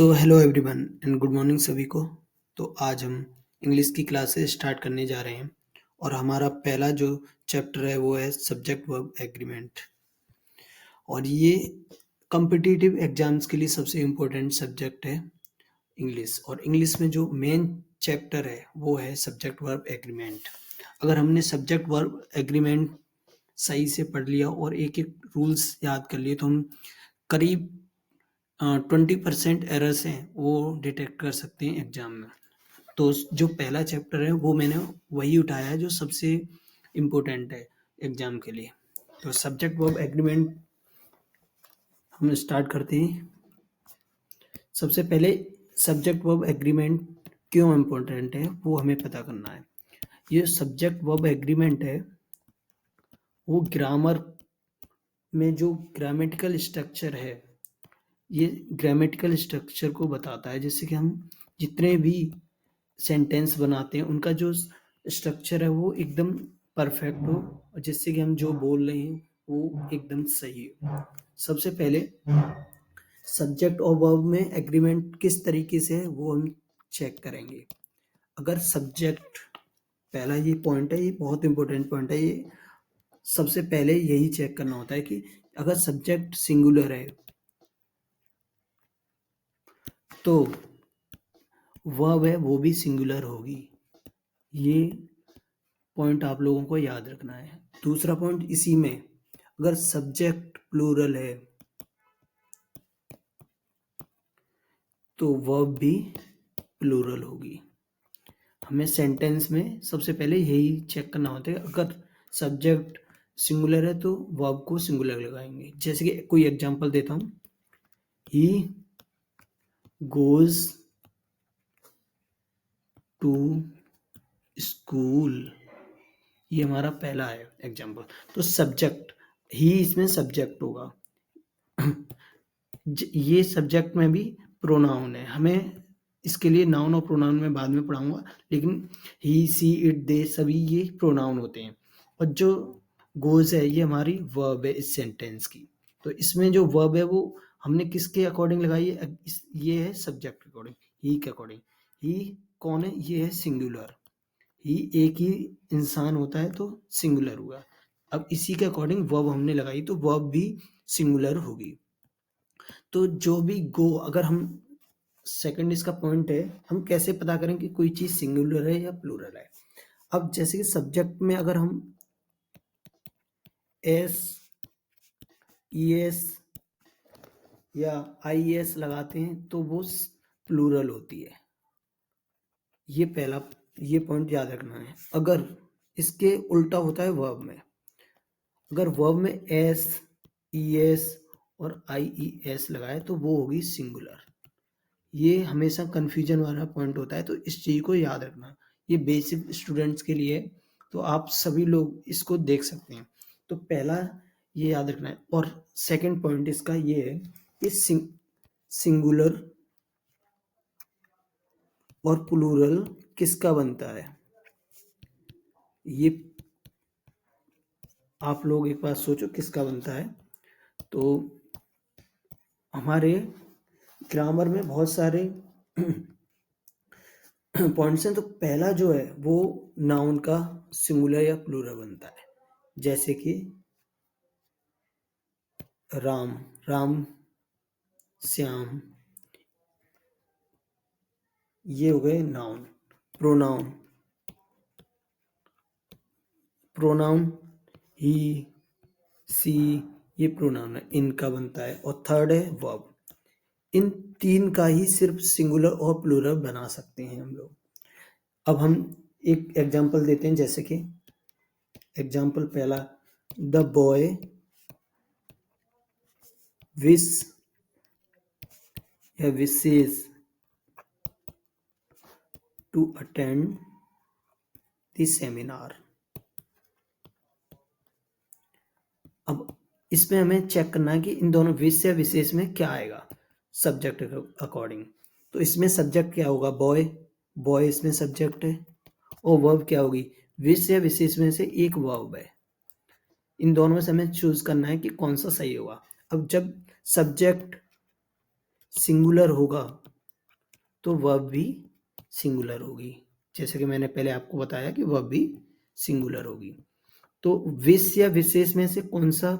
Hello everyone and good morning सभी को। तो आज हम इंग्लिश की क्लासेस स्टार्ट करने जा रहे हैं और हमारा पहला जो चैप्टर है वो है सब्जेक्ट वर्ब एग्रीमेंट। और ये कॉम्पिटिटिव एग्जाम्स के लिए सबसे इम्पोर्टेंट सब्जेक्ट है इंग्लिश। और इंग्लिश में जो मेन चैप्टर है वो है सब्जेक्ट वर्ब एग्रीमेंट। अगर हमने सब्जेक्ट वर्ब एग्रीमेंट सही से पढ़ लिया और एक एक रूल्स याद कर लिए तो हम करीब 20% एरर्स हैं वो डिटेक्ट कर सकते हैं एग्जाम में। तो जो पहला चैप्टर है वो मैंने वही उठाया है जो सबसे इम्पोर्टेंट है एग्जाम के लिए। तो सब्जेक्ट वर्ब एग्रीमेंट हम स्टार्ट करते हैं। सबसे पहले सब्जेक्ट वर्ब एग्रीमेंट क्यों इम्पोर्टेंट है वो हमें पता करना है। ये सब्जेक्ट वर्ब एग्रीमेंट है वो ग्रामर में जो ग्रामेटिकल स्ट्रक्चर है ये ग्रामेटिकल स्ट्रक्चर को बताता है, जैसे कि हम जितने भी सेंटेंस बनाते हैं उनका जो स्ट्रक्चर है वो एकदम परफेक्ट हो और जिससे कि हम जो बोल रहे हैं वो एकदम सही हो। सबसे पहले सब्जेक्ट और वर्ब में एग्रीमेंट किस तरीके से है वो हम चेक करेंगे। अगर सब्जेक्ट पहला ये पॉइंट है, ये बहुत इंपॉर्टेंट पॉइंट है। ये सबसे पहले यही चेक करना होता है कि अगर सब्जेक्ट सिंगुलर है तो वर्ब है वो भी सिंगुलर होगी। ये पॉइंट आप लोगों को याद रखना है। दूसरा पॉइंट इसी में अगर सब्जेक्ट प्लूरल है तो वर्ब भी प्लूरल होगी। हमें सेंटेंस में सबसे पहले यही चेक करना होता है। अगर सब्जेक्ट सिंगुलर है तो वर्ब को सिंगुलर लगाएंगे। जैसे कि कोई एग्जांपल देता हूँ, ही गोज टू स्कूल, ये हमारा पहला है एग्जांपल। तो सब्जेक्ट ही इसमें सब्जेक्ट होगा। ये सब्जेक्ट में भी प्रोनाउन है। हमें इसके लिए नाउन और प्रोनाउन में बाद में पढ़ाऊंगा, लेकिन ही सी इट दे सभी ये प्रोनाउन होते हैं। और जो गोज है ये हमारी वर्ब है इस सेंटेंस की। तो इसमें जो वर्ब है वो हमने किसके अकॉर्डिंग लगाई है, ये है सब्जेक्ट के अकॉर्डिंग, ही के अकॉर्डिंग। ही कौन है, ये है सिंगुलर। ही एक ही इंसान होता है तो सिंगुलर हुआ। अब इसी के अकॉर्डिंग वर्ब हमने लगाई तो वर्ब भी सिंगुलर होगी। तो जो भी गो, अगर हम सेकंड इसका पॉइंट है, हम कैसे पता करें कि कोई चीज सिंगुलर है या प्लूरल है। अब जैसे कि सब्जेक्ट में अगर हम एस ई एस या आई एस लगाते हैं तो वो प्लूरल होती है। ये पहला, ये पॉइंट याद रखना है। अगर इसके उल्टा होता है वर्ब में, अगर वर्ब में एस ई एस और आई ई एस लगाए तो वो होगी सिंगुलर। ये हमेशा कंफ्यूजन वाला पॉइंट होता है, तो इस चीज को याद रखना। ये बेसिक स्टूडेंट्स के लिए है, तो आप सभी लोग इसको देख सकते हैं। तो पहला ये याद रखना है। और सेकंड पॉइंट इसका ये है कि सिंगुलर और प्लूरल किसका बनता है। ये आप लोग एक बार सोचो किसका बनता है। तो हमारे ग्रामर में बहुत सारे पॉइंट्स हैं। तो पहला जो है वो नाउन का सिंगुलर या प्लूरल बनता है। जैसे कि राम, राम श्याम, ये हो गए नाउन। प्रोनाउन, प्रोनाउन ही सी, ये प्रोनाउन है, इनका बनता है। और थर्ड है वर्ब। इन तीन का ही सिर्फ सिंगुलर और प्लूरल बना सकते हैं हम लोग। अब हम एक एग्जांपल देते हैं। जैसे कि एग्जांपल पहला, द बॉय विश या wishes to attend the seminar. अब इसमें हमें चेक करना है कि इन दोनों विश या विशेष में क्या आएगा सब्जेक्ट के अकॉर्डिंग। तो इसमें सब्जेक्ट क्या होगा, बॉय, बॉय इसमें सब्जेक्ट है। और वर्ब क्या होगी, विश या विशेष में से एक वर्ब है। इन दोनों में से हमें चूज करना है कि कौन सा सही होगा। अब जब सब्जेक्ट सिंगुलर होगा तो वर्ब भी सिंगुलर होगी, जैसे कि मैंने पहले आपको बताया कि वर्ब भी सिंगुलर होगी। तो विश या विशेष में से कौन सा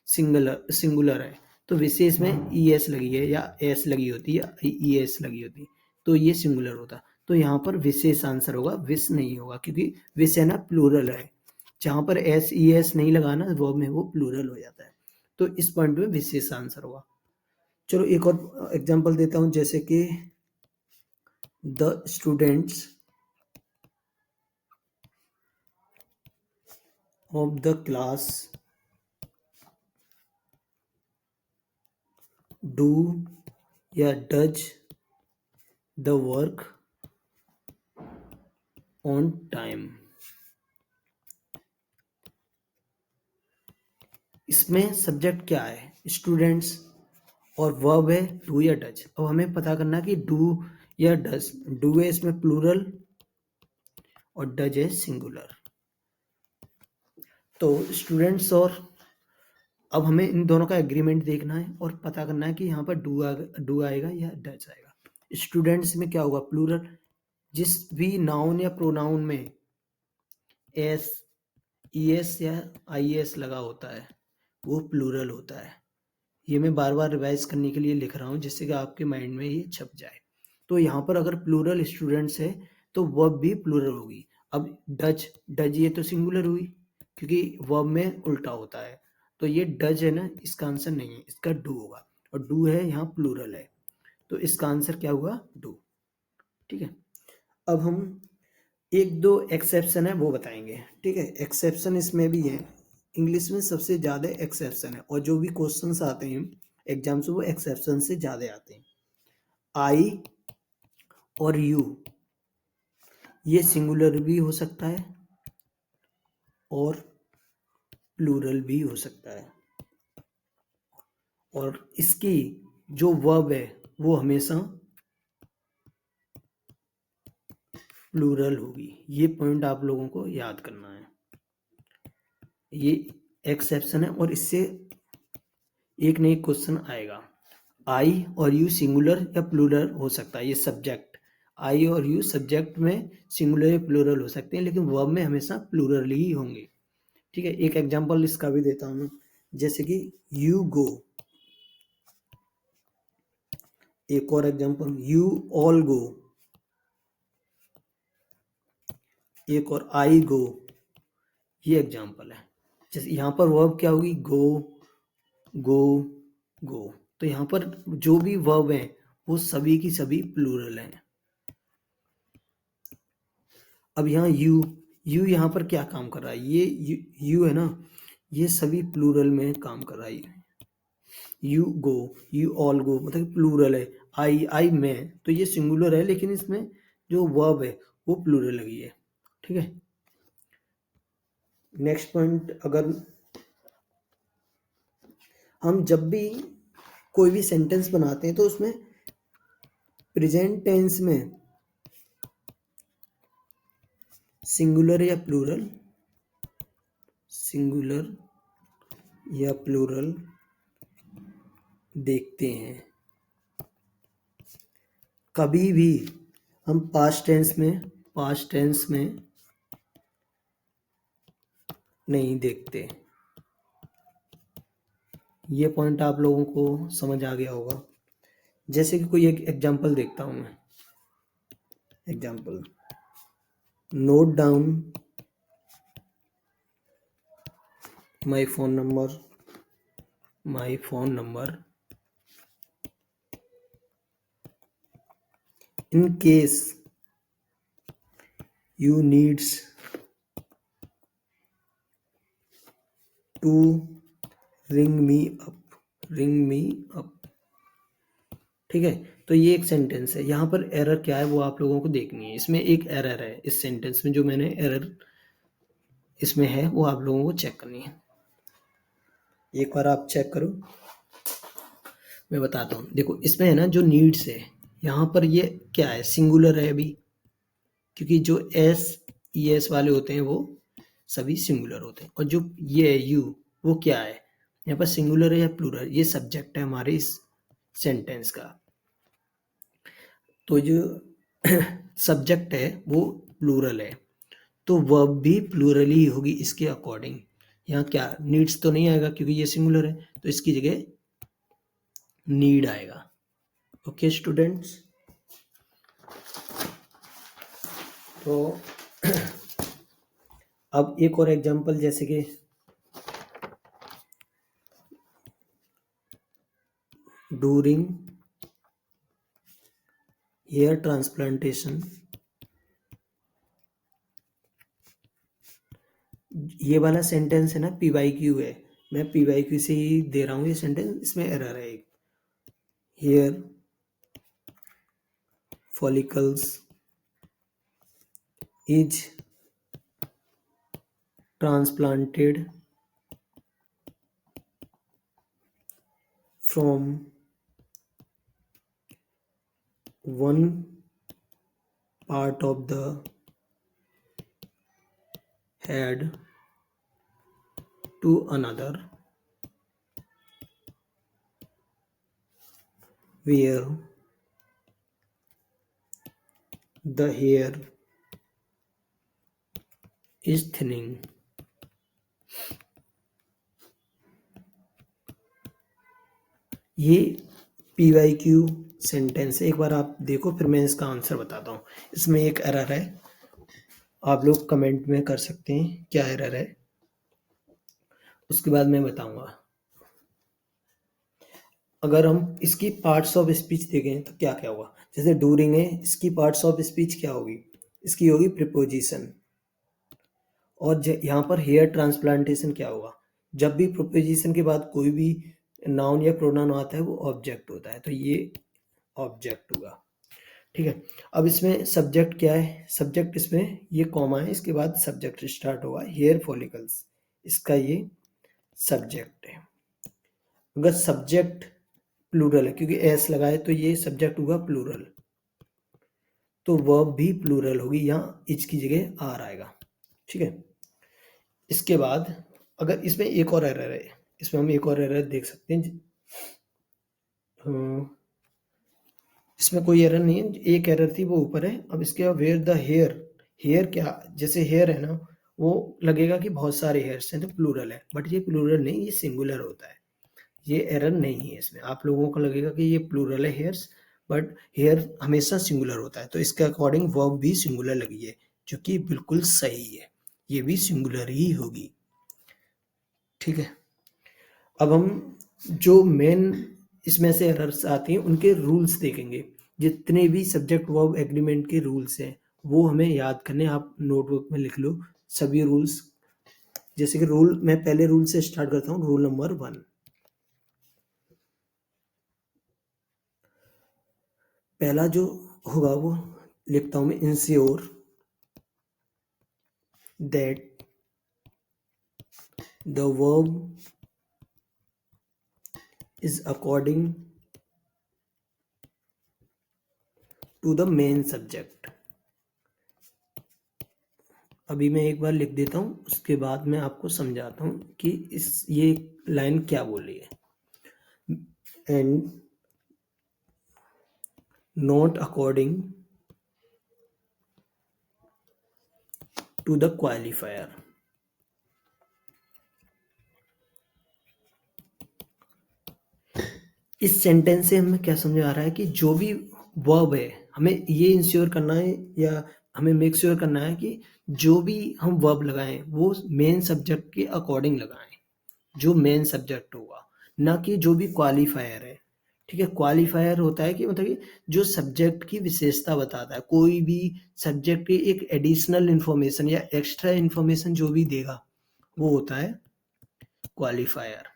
सिंगुलर है? तो विशेष में ईएस लगी है या एस लगी होती है या ईएस लगी होती है, तो ये सिंगुलर होता। तो यहाँ पर विशेष आंसर होगा, विश नहीं होगा, क्योंकि विश है ना प्लूरल है। जहाँ पर एस ईएस नहीं लगाना वर्ब में वो प्लूरल हो जाता है। तो इस पॉइंट में विशेष आंसर होगा। चलो एक और एग्जांपल देता हूँ, जैसे कि the students of the class do or does the work on time. इसमें सब्जेक्ट क्या है? स्टूडेंट्स, और वर्ब है डू या डज। अब हमें पता करना कि डू या डज, डू है इसमें प्लूरल और डज है सिंगुलर। तो स्टूडेंट्स, और अब हमें इन दोनों का एग्रीमेंट देखना है और पता करना है कि यहाँ पर डू आएगा या डज आएगा। स्टूडेंट्स में क्या होगा? प्लूरल। जिस भी नाउन या प्रोनाउन में एस ईएस या आईएस लगा होता है वो प्लूरल होता है। ये मैं बार बार रिवाइज करने के लिए लिख रहा हूँ जिससे कि आपके माइंड में ये छप जाए। तो यहाँ पर अगर प्लूरल स्टूडेंट्स है तो वर्ब भी प्लूरल होगी। अब डज, डज ये तो सिंगुलर हुई क्योंकि वर्ब में उल्टा होता है। तो ये डज है ना, इसका आंसर नहीं है, इसका डू होगा। और डू है यहाँ प्लूरल है, तो इसका आंसर क्या हुआ? डू। ठीक है, अब हम एक दो एक्सेप्शन है वो बताएंगे। ठीक है, एक्सेप्शन इसमें भी है। इंग्लिश में सबसे ज़्यादा एक्सेप्शन है और जो भी क्वेश्चंस आते हैं एग्जाम से वो एक्सेप्शन से ज़्यादा आते हैं। आई और यू ये सिंगुलर भी हो सकता है और प्लूरल भी हो सकता है, और इसकी जो वर्ब है वो हमेशा प्लूरल होगी। ये पॉइंट आप लोगों को याद करना है। ये एक्सेप्शन है और इससे एक नई क्वेश्चन आएगा। आई और यू सिंगुलर या प्लूरल हो सकता है। ये सब्जेक्ट, आई और यू सब्जेक्ट में सिंगुलर या प्लूरल हो सकते हैं, लेकिन वर्ब में हमेशा प्लूरल ही होंगे। ठीक है, एक एग्जांपल इसका भी देता हूँ, जैसे कि यू गो। एक और एग्जांपल, यू ऑल गो। एक और, आई गो। ये एग्जांपल है। जैसे यहाँ पर वर्ब क्या होगी? गो, गो, गो। तो यहाँ पर जो भी वर्ब है वो सभी की सभी प्लूरल हैं। अब यहाँ यू, यू यहाँ पर क्या काम कर रहा है? ये यू है ना, ये सभी प्लूरल में काम कर रहा है। You go, you all go मतलब प्लूरल है। आई मैं, तो ये सिंगुलर है लेकिन इसमें जो वर्ब है वो प्लूरल लगी है। ठीक है, नेक्स्ट पॉइंट, अगर हम जब भी कोई भी सेंटेंस बनाते हैं तो उसमें प्रेजेंट टेंस में सिंगुलर या प्लूरल, सिंगुलर या प्लूरल देखते हैं। कभी भी हम पास्ट टेंस में नहीं देखते। ये पॉइंट आप लोगों को समझ आ गया होगा। जैसे कि कोई एक एग्जांपल देखता हूं मैं। Example, note down my phone number in case you needs to ring me up। ठीक है, तो ये एक सेंटेंस है। यहाँ पर एरर क्या है वो आप लोगों को देखनी है। इसमें एक एरर है इस सेंटेंस में, जो मैंने एरर इसमें है वो आप लोगों को चेक करनी है। एक बार आप चेक करो, मैं बताता हूँ। देखो इसमें है ना, जो नीड्स है यहाँ पर ये क्या है? सिंगुलर है अभी, क्योंकि जो एस ई एस वाले होते हैं वो सभी सिंगुलर होते हैं। और जो ये है यू, वो क्या है? यहाँ पर सिंगुलर है या प्लूरल? ये सब्जेक्ट है हमारे इस सेंटेंस का। तो जो सब्जेक्ट है वो प्लूरल है, तो वर्ब भी प्लूरल ही होगी इसके अकॉर्डिंग। यहाँ क्या नीड्स तो नहीं आएगा क्योंकि ये सिंगुलर है, तो इसकी जगह नीड आएगा। ओके स्टूडेंट्स, तो अब एक और एग्जांपल, जैसे कि ड्यूरिंग हेयर ट्रांसप्लांटेशन, ये वाला सेंटेंस है ना पी वाई क्यू है, मैं पी वाई क्यू से ही दे रहा हूँ ये सेंटेंस, इसमें एरर है। Hair follicles is transplanted from one part of the head to another, where the hair is thinning. ये पी वाई क्यू सेंटेंस है, एक बार आप देखो फिर मैं इसका आंसर बताता हूँ। इसमें एक एरर है, आप लोग कमेंट में कर सकते हैं क्या एरर है, उसके बाद मैं बताऊंगा। अगर हम इसकी पार्ट्स ऑफ स्पीच देखें तो क्या क्या होगा, जैसे डूरिंग है, इसकी पार्ट्स ऑफ स्पीच क्या होगी, इसकी होगी प्रिपोजिशन। और यहाँ पर हेयर ट्रांसप्लांटेशन क्या होगा, जब भी प्रिपोजिशन के बाद कोई भी नाउन या प्रोनाउन आता है वो ऑब्जेक्ट होता है, तो ये ऑब्जेक्ट होगा। ठीक है, अब इसमें सब्जेक्ट क्या है, सब्जेक्ट इसमें ये कॉमा है, इसके बाद सब्जेक्ट स्टार्ट होगा, हेयर फॉलिकल्स, इसका ये सब्जेक्ट है। अगर सब्जेक्ट प्लूरल है, क्योंकि एस लगा है तो ये सब्जेक्ट हुआ प्लूरल, तो वर्ब भी प्लूरल होगी, यहाँ इच की जगह आर आएगा। ठीक है, इसके बाद अगर इसमें एक और एरर है, इसमें हम एक और एरर देख सकते हैं। इसमें कोई एरर नहीं है, एक एरर थी वो ऊपर है। अब इसके बाद वेयर द हेयर, हेयर क्या, जैसे हेयर है ना, वो लगेगा कि बहुत सारे हेयर्स हैं तो प्लूरल है, बट ये प्लूरल नहीं, ये सिंगुलर होता है। ये एरर नहीं है इसमें, आप लोगों को लगेगा कि ये प्लूरल है हेयर्स, बट हेयर हमेशा सिंगुलर होता है, तो इसके अकॉर्डिंग वर्ब भी सिंगुलर लगी है, जो कि बिल्कुल सही है, ये भी सिंगुलर ही होगी। ठीक है, अब हम जो मेन इसमें से एरर्स आती हैं उनके रूल्स देखेंगे। जितने भी सब्जेक्ट वर्ब एग्रीमेंट के रूल्स हैं वो हमें याद करने, आप नोटबुक में लिख लो सभी रूल्स। जैसे कि रूल, मैं पहले रूल से स्टार्ट करता हूँ, रूल नंबर 1। पहला जो होगा वो लिखता हूँ मैं, ensure that the verb is according to the main subject. अभी मैं एक बार लिख देता हूँ, उसके बाद मैं आपको समझाता हूँ कि इस ये लाइन क्या बोल रही है। And not according to the qualifier. इस सेंटेंस से हमें क्या समझ आ रहा है कि जो भी वर्ब है हमें ये इंश्योर करना है, या हमें मेक श्योर करना है कि जो भी हम वर्ब लगाएं वो मेन सब्जेक्ट के अकॉर्डिंग लगाएं, जो मेन सब्जेक्ट होगा, ना कि जो भी क्वालिफायर है। ठीक है, क्वालिफायर होता है कि मतलब कि जो सब्जेक्ट की विशेषता बताता है, कोई भी सब्जेक्ट की एक एडिशनल इंफॉर्मेशन या एक्स्ट्रा इंफॉर्मेशन जो भी देगा वो होता है क्वालिफायर।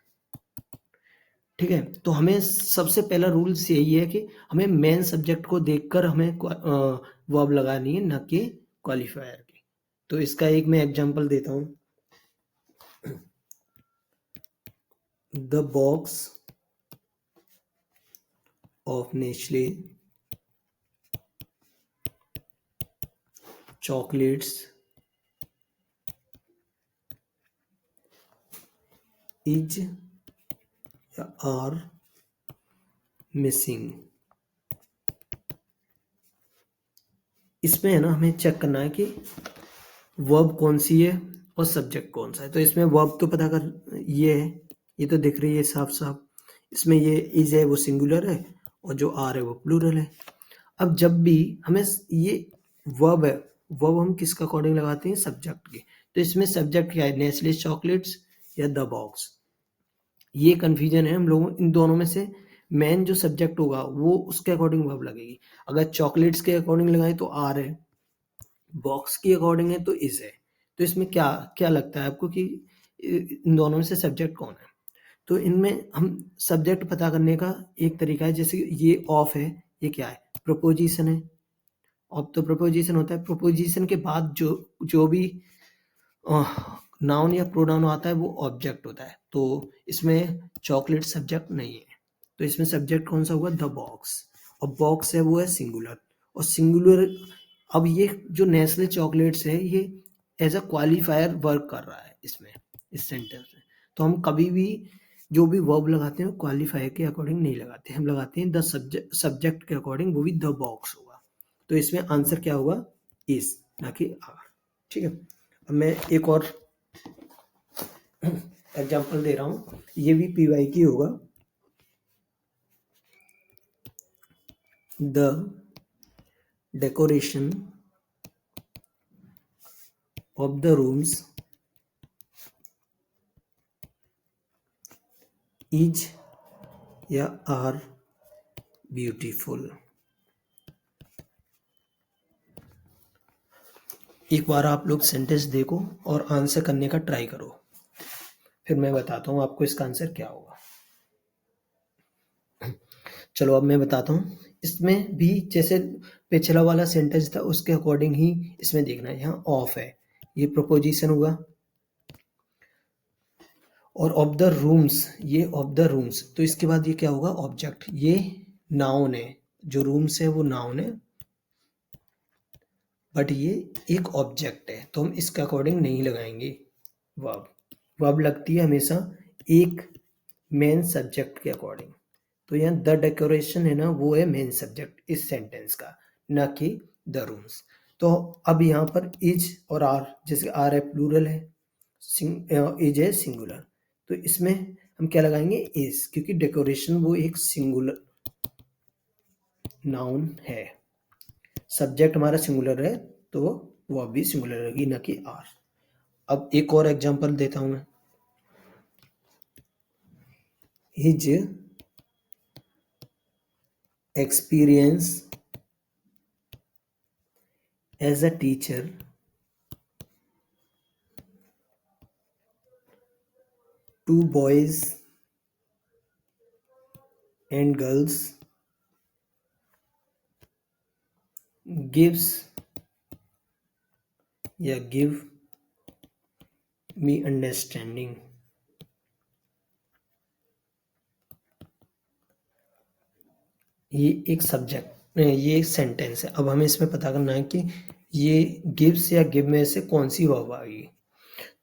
ठीक है, तो हमें सबसे पहला रूल्स यही है कि हमें मेन सब्जेक्ट को देखकर हमें वर्ब लगानी है, ना कि क्वालिफायर की। तो इसका एक मैं एग्जांपल देता हूँ, the box of Nestle chocolates is are missing। इसमें है ना हमें चेक करना है कि वर्ब कौन सी है और सब्जेक्ट कौन सा है। तो इसमें वर्ब तो पता कर, ये है, ये तो दिख रही है साफ साफ। इसमें ये इज है वो सिंगुलर है और जो आर है वो प्लूरल है। अब जब भी हमें ये वर्ब है, वर्ब हम किसका अकॉर्डिंग लगाते हैं, सब्जेक्ट के। तो इसमें सब्जेक्ट क्या है, नेस्ले चॉकलेट्स या द बॉक्स, ये कंफ्यूजन है हम लोगों, इन दोनों में से मेन जो सब्जेक्ट होगा वो उसके अकॉर्डिंग वर्ब लगेगी। अगर चॉकलेट्स के अकॉर्डिंग लगाए तो आर है, बॉक्स की अकॉर्डिंग है तो इज है। तो इसमें क्या क्या लगता है आपको कि इन दोनों में से सब्जेक्ट कौन है। तो इनमें हम सब्जेक्ट पता करने का एक तरीका है, जैसे ये ऑफ है, ये क्या है, प्रोपोजिशन है। ऑफ तो प्रोपोजिशन होता है, प्रोपोजिशन के बाद जो जो भी नाउन या प्रोनाउन आता है वो ऑब्जेक्ट होता है। तो इसमें चॉकलेट सब्जेक्ट नहीं है, तो इसमें सब्जेक्ट कौन सा हुआ, द बॉक्स। और बॉक्स है वो है सिंगुलर, और सिंगुलर। अब ये जो नेस्ले चॉकलेट्स है ये एज अ क्वालिफायर वर्क कर रहा है इसमें, इस सेंटेंस में। तो हम कभी भी जो भी वर्ब लगाते हैं क्वालिफायर के अकॉर्डिंग नहीं लगाते, हम लगाते हैं द सब्जेक्ट के अकॉर्डिंग, वो भी द बॉक्स होगा। तो इसमें आंसर क्या होगा, इज, ना कि आर। ठीक है, अब मैं एक और एग्जाम्पल दे रहा हूं, ये भी पीवाई की होगा। The decoration of the rooms is or are beautiful. एक बार आप लोग सेंटेंस देखो और आंसर करने का ट्राई करो, फिर मैं बताता हूँ आपको इसका आंसर क्या होगा। चलो अब मैं बताता हूँ। इसमें भी जैसे पिछला वाला सेंटेंस था उसके अकॉर्डिंग ही इसमें देखना है। यहाँ ऑफ है, ये प्रोपोजिशन हुआ, और ऑफ द रूम्स, ये ऑफ द रूम्स, तो इसके बाद ये क्या होगा, ऑब्जेक्ट। ये नाउन है, जो रूम्स है वो नाउन है, बट ये एक ऑब्जेक्ट है, तो हम इसके अकॉर्डिंग नहीं लगाएंगे वर्ब। वर्ब लगती है हमेशा एक मेन सब्जेक्ट के अकॉर्डिंग। तो यहाँ द डेकोरेशन है ना, वो है मेन सब्जेक्ट इस सेंटेंस का, ना कि द रूम्स। तो अब यहाँ पर इज और आर, जैसे आर है प्लूरल है, इज है सिंगुलर, तो इसमें हम क्या लगाएंगे, इज, क्योंकि डेकोरेशन वो एक सिंगुलर नाउन है, सब्जेक्ट हमारा सिंगुलर है, तो वो भी सिंगुलर रहेगी, ना कि आर। अब एक और एग्जांपल देता हूं मैं। His experience as a teacher to boys and girls gives या गिव मी अंडरस्टैंडिंग। ये एक सब्जेक्ट, ये एक सेंटेंस है। अब हमें इसमें पता करना है कि ये गिव्स या गिव में से कौन सी वर्ब आएगी।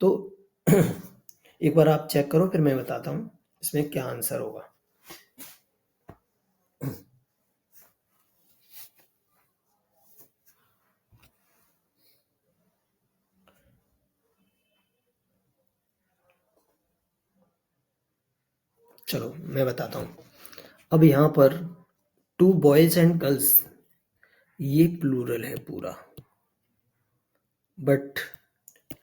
तो एक बार आप चेक करो, फिर मैं बताता हूँ इसमें क्या आंसर होगा। चलो मैं बताता हूँ। अब यहाँ पर टू बॉयज एंड गर्ल्स, ये प्लूरल है पूरा, बट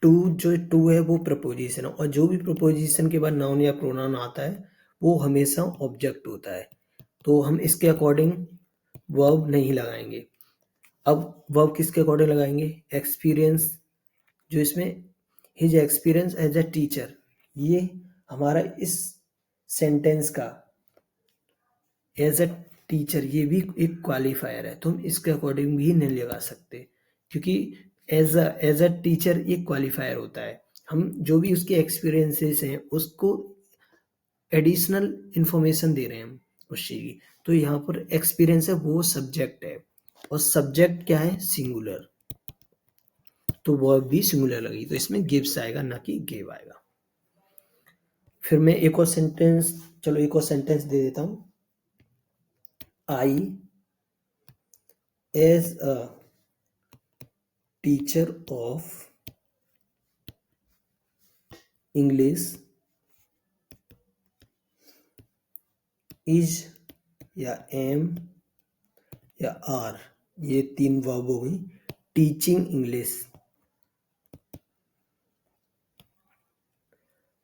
टू, जो टू है वो प्रपोजिशन है, और जो भी प्रपोजिशन के बाद नाउन या प्रोनाउन आता है वो हमेशा ऑब्जेक्ट होता है, तो हम इसके अकॉर्डिंग वर्ब नहीं लगाएंगे। अब वर्ब किसके अकॉर्डिंग लगाएंगे, एक्सपीरियंस, जो इसमें his experience as a teacher, ये हमारा इस सेंटेंस का एज अ टीचर, ये भी एक क्वालिफायर है, तो हम इसके अकॉर्डिंग भी नहीं लगा सकते, क्योंकि एज अ टीचर एक क्वालिफायर होता है। हम जो भी उसके एक्सपीरियंसेस हैं उसको एडिशनल इंफॉर्मेशन दे रहे हैं हम उस चीज़ की। तो यहाँ पर एक्सपीरियंस है वो सब्जेक्ट है, और सब्जेक्ट क्या है, सिंगुलर, तो वर्ब भी सिंगुलर लगेगी, तो इसमें गिव्स आएगा, ना कि गिव आएगा। फिर मैं एक और सेंटेंस, चलो एक और सेंटेंस दे देता हूँ। I as a teacher of English is or am or are, ये 3 वर्ब हो गई। टीचिंग इंग्लिश,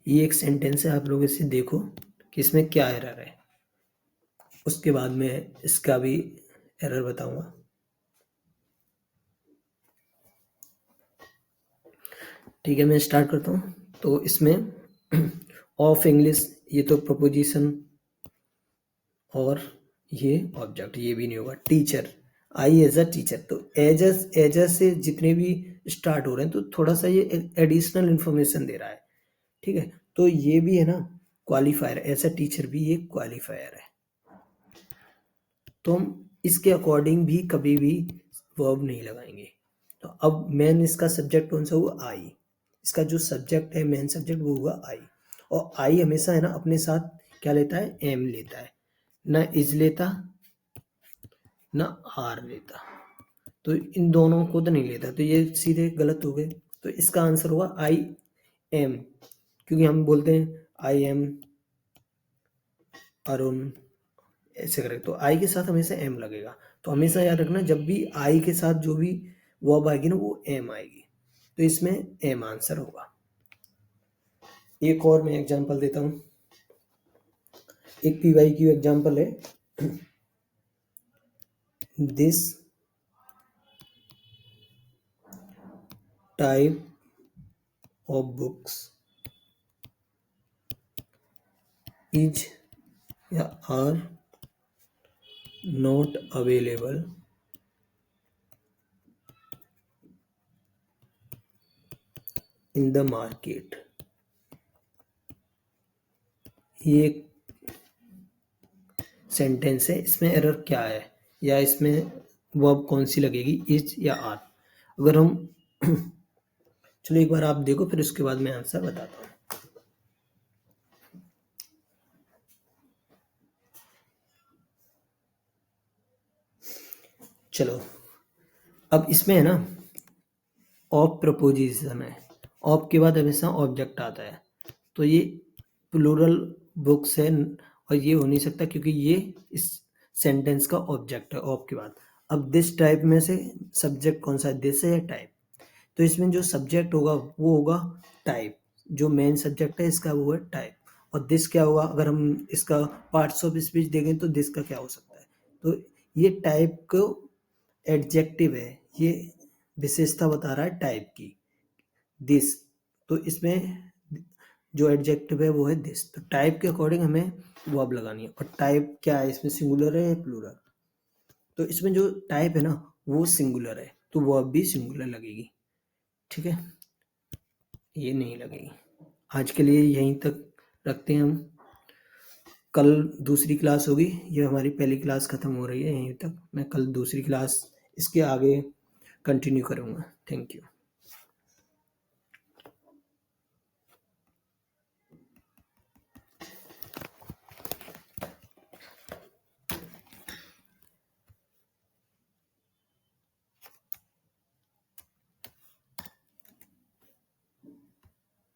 ये एक सेंटेंस है, आप लोग इसे देखो कि इसमें क्या एरर है, उसके बाद मैं इसका भी एरर बताऊंगा। ठीक है, मैं स्टार्ट करता हूँ। तो इसमें ऑफ इंग्लिश, ये तो प्रपोजिशन और ये ऑब्जेक्ट, ये भी नहीं होगा। Teacher, I as a teacher, तो एज से जितने भी स्टार्ट हो रहे हैं तो थोड़ा सा ये एडिशनल इंफॉर्मेशन दे रहा है। ठीक है, तो ये भी है ना क्वालिफायर, एज अ टीचर भी ये क्वालिफायर है। तो हम इसके अकॉर्डिंग भी कभी भी वर्ब नहीं लगाएंगे। तो अब मेन इसका सब्जेक्ट कौन सा हुआ? आई। इसका जो सब्जेक्ट है, मेन सब्जेक्ट, वो हुआ आई। और आई हमेशा है ना अपने साथ क्या लेता है? एम लेता है, ना इज लेता ना आर लेता। तो इन दोनों को तो नहीं लेता, तो ये सीधे गलत हो गए। तो इसका आंसर हुआ आई एम, क्योंकि हम बोलते हैं आई एम अरुण, ऐसे करें तो आई के साथ हमेशा एम लगेगा। तो हमेशा याद रखना, जब भी आई के साथ जो भी वर्ब आएगी ना, वो एम आएगी। तो इसमें एम आंसर होगा। एक और मैं एग्जांपल देता हूं, एक पीवाई क्यू एग्जांपल है। This type of books is or are not available in the market. ये एक सेंटेंस है, इसमें एरर क्या है या इसमें वर्ब कौन सी लगेगी, इज या आर? अगर हम चलो एक बार आप देखो, फिर उसके बाद मैं आंसर बताता हूँ। चलो, अब इसमें है ना ऑफ प्रपोजिशन है, ऑफ के बाद हमेशा ऑब्जेक्ट आता है। तो ये प्लूरल बुक्स है और ये हो नहीं सकता, क्योंकि ये इस सेंटेंस का ऑब्जेक्ट है ऑफ के बाद। अब दिस टाइप में से सब्जेक्ट कौन सा है? दिस है या टाइप? तो इसमें जो सब्जेक्ट होगा वो होगा टाइप, जो मेन सब्जेक्ट है इसका वो है टाइप। और दिस क्या होगा? अगर हम इसका पार्ट्स ऑफ स्पीच देखें तो दिस का क्या हो सकता है? तो ये टाइप को एडजेक्टिव है, ये विशेषता बता रहा है टाइप की, दिस। तो इसमें जो एडजेक्टिव है वो है दिस। तो टाइप के अकॉर्डिंग हमें वर्ब लगानी है। और टाइप क्या है इसमें, सिंगुलर है या प्लूरल? तो इसमें जो टाइप है ना वो सिंगुलर है, तो वर्ब भी सिंगुलर लगेगी। ठीक है, ये नहीं लगेगी। आज के लिए यहीं तक रखते हैं हम। कल दूसरी क्लास होगी, ये हमारी पहली क्लास ख़त्म हो रही है यहीं तक। मैं कल दूसरी क्लास इसके आगे कंटिन्यू करूँगा। Thank you.